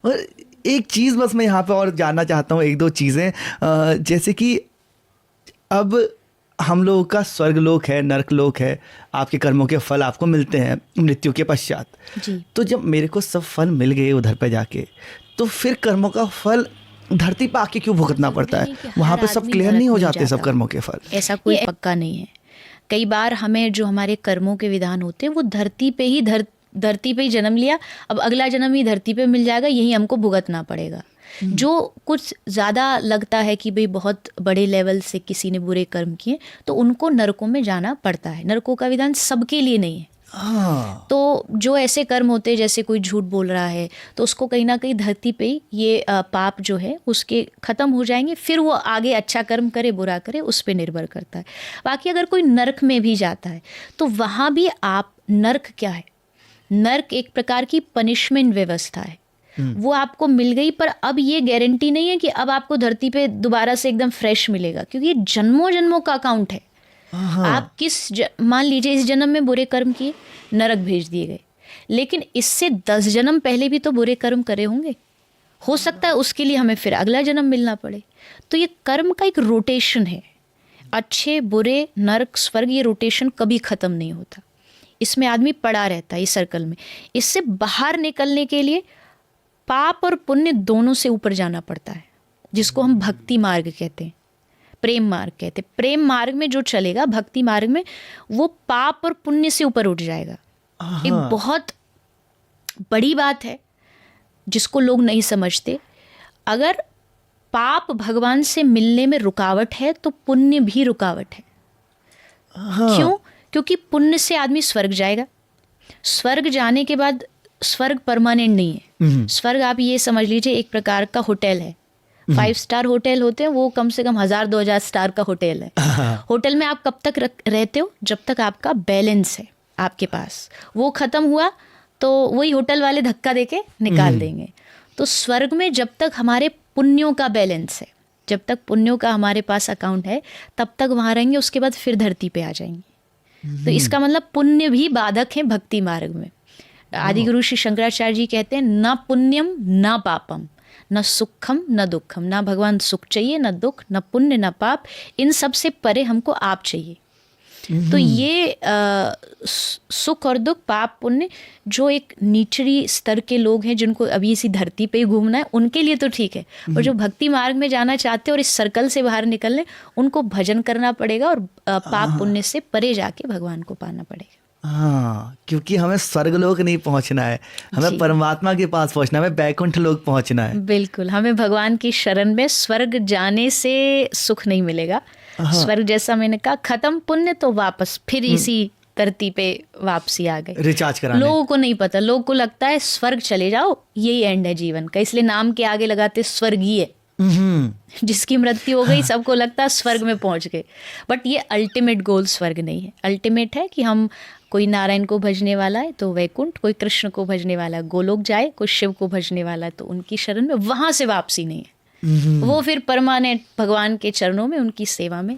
और एक चीज़ बस मैं यहाँ पे और जानना चाहता हूँ, एक दो चीज़ें, जैसे कि अब हम लोगों का स्वर्गलोक है, नरकलोक है, आपके कर्मों के फल आपको मिलते हैं मृत्यु के पश्चात। जी। तो जब मेरे को सब फल मिल गए उधर पे जाके, तो फिर कर्मों का फल धरती पे आके क्यों भुगतना पड़ता है? वहाँ पे सब क्लियर नहीं हो जाते सब कर्मों के फल? ऐसा कोई पक्का नहीं है। कई बार हमें जो हमारे कर्मों के विधान होते हैं वो धरती पे ही जन्म लिया, अब अगला जन्म ही धरती पे मिल जाएगा, यही हमको भुगतना पड़ेगा। जो कुछ ज़्यादा लगता है कि भाई बहुत बड़े लेवल से किसी ने बुरे कर्म किए तो उनको नरकों में जाना पड़ता है। नरकों का विधान सबके लिए नहीं है। तो जो ऐसे कर्म होते हैं, जैसे कोई झूठ बोल रहा है तो उसको कहीं ना कहीं धरती पे ही ये पाप जो है उसके ख़त्म हो जाएंगे, फिर वो आगे अच्छा कर्म करे बुरा करे उस पे निर्भर करता है। बाकी अगर कोई नरक में भी जाता है तो वहाँ भी आप, नरक क्या है? नरक एक प्रकार की पनिशमेंट व्यवस्था है। वो आपको मिल गई, पर अब ये गारंटी नहीं है कि अब आपको धरती पे दोबारा से एकदम फ्रेश मिलेगा, क्योंकि ये जन्मों जन्मों का अकाउंट है। आप मान लीजिए इस जन्म में बुरे कर्म किए, नरक भेज दिए गए, लेकिन इससे 10 जन्म पहले भी तो बुरे कर्म करे होंगे, हो सकता है उसके लिए हमें फिर अगला जन्म मिलना पड़े। तो ये कर्म का एक रोटेशन है, अच्छे बुरे नरक स्वर्ग, ये रोटेशन कभी ख़त्म नहीं होता। इसमें आदमी पड़ा रहता है इस सर्कल में। इससे बाहर निकलने के लिए पाप और पुण्य दोनों से ऊपर जाना पड़ता है, जिसको हम भक्ति मार्ग कहते हैं, प्रेम मार्ग कहते हैं। प्रेम मार्ग में जो चलेगा, भक्ति मार्ग में, वो पाप और पुण्य से ऊपर उठ जाएगा। एक बहुत बड़ी बात है जिसको लोग नहीं समझते। अगर पाप भगवान से मिलने में रुकावट है तो पुण्य भी रुकावट है। क्यों? क्योंकि पुण्य से आदमी स्वर्ग जाएगा। स्वर्ग जाने के बाद, स्वर्ग परमानेंट नहीं है। स्वर्ग आप ये समझ लीजिए एक प्रकार का होटल है। 5 स्टार होटल होते हैं, वो कम से कम 1000-2000 स्टार का होटल है। होटल में आप कब तक रहते हो? जब तक आपका बैलेंस है आपके पास। वो ख़त्म हुआ तो वही होटल वाले धक्का देके निकाल देंगे। तो स्वर्ग में जब तक हमारे पुण्यों का बैलेंस है, जब तक पुण्यों का हमारे पास अकाउंट है, तब तक वहाँ रहेंगे। उसके बाद फिर धरती पे आ जाएंगे। तो इसका मतलब पुण्य भी बाधक है भक्ति मार्ग में। आदि गुरु श्री शंकराचार्य जी कहते हैं, न पुण्यम न पापम न सुखम न दुखम। ना भगवान सुख चाहिए, न दुख, न पुण्य, न पाप। इन सब से परे हमको आप चाहिए। तो ये सुख और दुख, पाप पुण्य, जो एक निचली स्तर के लोग हैं जिनको अभी इसी धरती पे ही घूमना है, उनके लिए तो ठीक है। और जो भक्ति मार्ग में जाना चाहते हैं और इस सर्कल से बाहर निकलने, उनको भजन करना पड़ेगा और पाप पुण्य से परे जाके भगवान को पाना पड़ेगा। हाँ, क्योंकि हमें स्वर्गलोक नहीं पहुंचना है, हमें परमात्मा के पास पहुंचना है, हमें बैकुंठ लोक पहुंचना है। बिल्कुल, हमें भगवान की शरण में। स्वर्ग जाने से सुख नहीं मिलेगा। स्वर्ग जैसा मैंने कहा, खत्म पुण्य तो वापस फिर इसी धरती पे वापसी आ गई, रिचार्ज कराने। लोगों को नहीं पता, लोगों को लगता है स्वर्ग चले जाओ, यही एंड है जीवन का, इसलिए नाम के आगे लगाते स्वर्गीय। जिसकी मृत्यु हो गई सबको लगता है स्वर्ग में पहुंच गए, बट ये अल्टीमेट गोल स्वर्ग नहीं है। अल्टीमेट है कि हम, कोई नारायण को भजने वाला है तो वैकुंठ, कोई कृष्ण को भजने वाला है गोलोक जाए, कोई शिव को भजने वाला है तो उनकी शरण में, वहां से वापसी नहीं है। वो फिर परमानेंट भगवान के चरणों में उनकी सेवा में